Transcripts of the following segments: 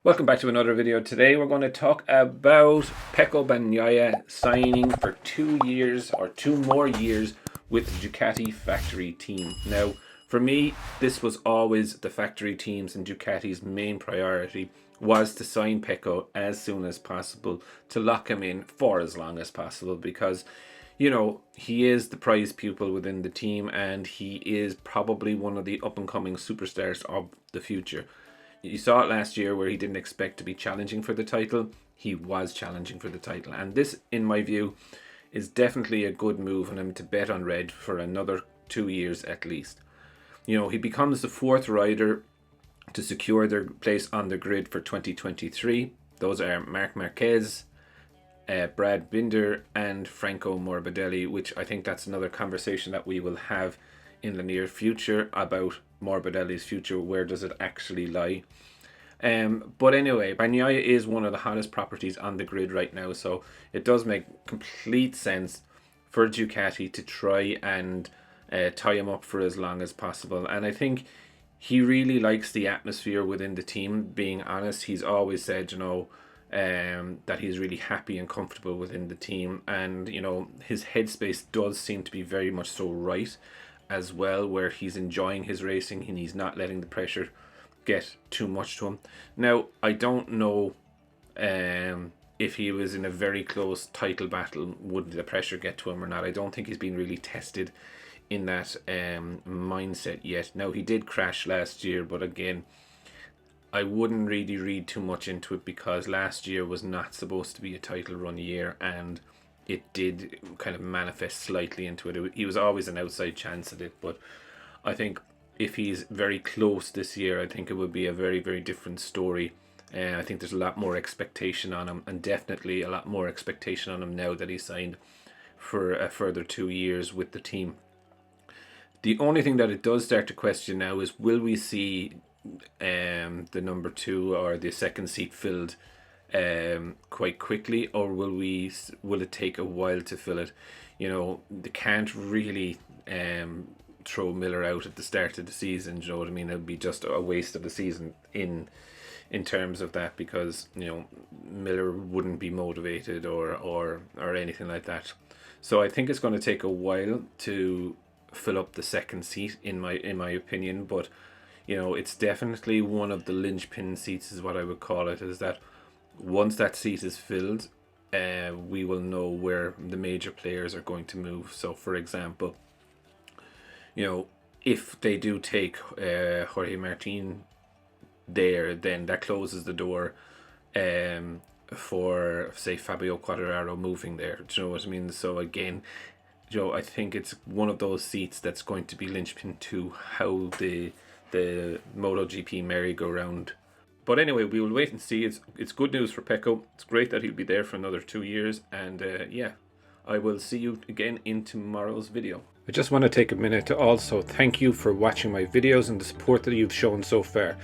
Welcome back to another video. Today we're going to talk about Pecco signing for 2 years or 2 more years with the Ducati factory team. Now, for me, this was always the factory teams and Ducati's main priority was to sign Pecco as soon as possible, to lock him in for as long as possible, because he is the prize pupil within the team and he is probably one of the up-and-coming superstars of the future. You saw it last year where he didn't expect to be challenging for the title. He was challenging for the title. And this, in my view, is definitely a good move on him to bet on red for another 2 years at least. He becomes the 4th rider to secure their place on the grid for 2023. Those are Marc Marquez, Brad Binder and Franco Morbidelli, which I think that's another conversation that we will have in the near future about Morbidelli's future. Where does it actually lie? But anyway, Bagnaia is one of the hottest properties on the grid right now, so it does make complete sense for Ducati to try and tie him up for as long as possible. And I think he really likes the atmosphere within the team. Being honest, he's always said, that he's really happy and comfortable within the team, and his headspace does seem to be very much so right as well, where he's enjoying his racing and he's not letting the pressure get too much to him. Now, I don't know if he was in a very close title battle, would the pressure get to him or not. I don't think he's been really tested in that mindset yet. Now, he did crash last year, but again, I wouldn't really read too much into it, because last year was not supposed to be a title run year and it did kind of manifest slightly into it. He was always an outside chance at it, but I think if he's very close this year, I think it would be a very, very different story. I think there's a lot more expectation on him, and definitely a lot more expectation on him now that he's signed for a further 2 years with the team. The only thing that it does start to question now is, will we see the number 2 or the second seat filled quite quickly, or will it take a while to fill it? They can't really throw Miller out at the start of the season. Do you know what I mean? It'd be just a waste of the season in terms of that, because Miller wouldn't be motivated or anything like that. So I think it's going to take a while to fill up the second seat, in my opinion. But it's definitely one of the linchpin seats, is what I would call it, is that once that seat is filled, we will know where the major players are going to move. So, for example, if they do take Jorge Martin there, then that closes the door for, say, Fabio Quartararo moving there. Do you know what I mean? So again, I think it's one of those seats that's going to be linchpin to how the MotoGP merry-go-round. But anyway, we will wait and see. It's good news for Pecco. It's great that he'll be there for another 2 years. And yeah, I will see you again in tomorrow's video. I just want to take a minute to also thank you for watching my videos and the support that you've shown so far.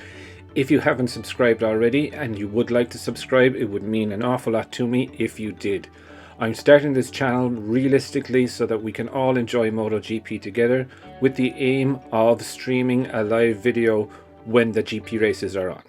If you haven't subscribed already and you would like to subscribe, it would mean an awful lot to me if you did. I'm starting this channel realistically so that we can all enjoy MotoGP together, with the aim of streaming a live video when the GP races are on.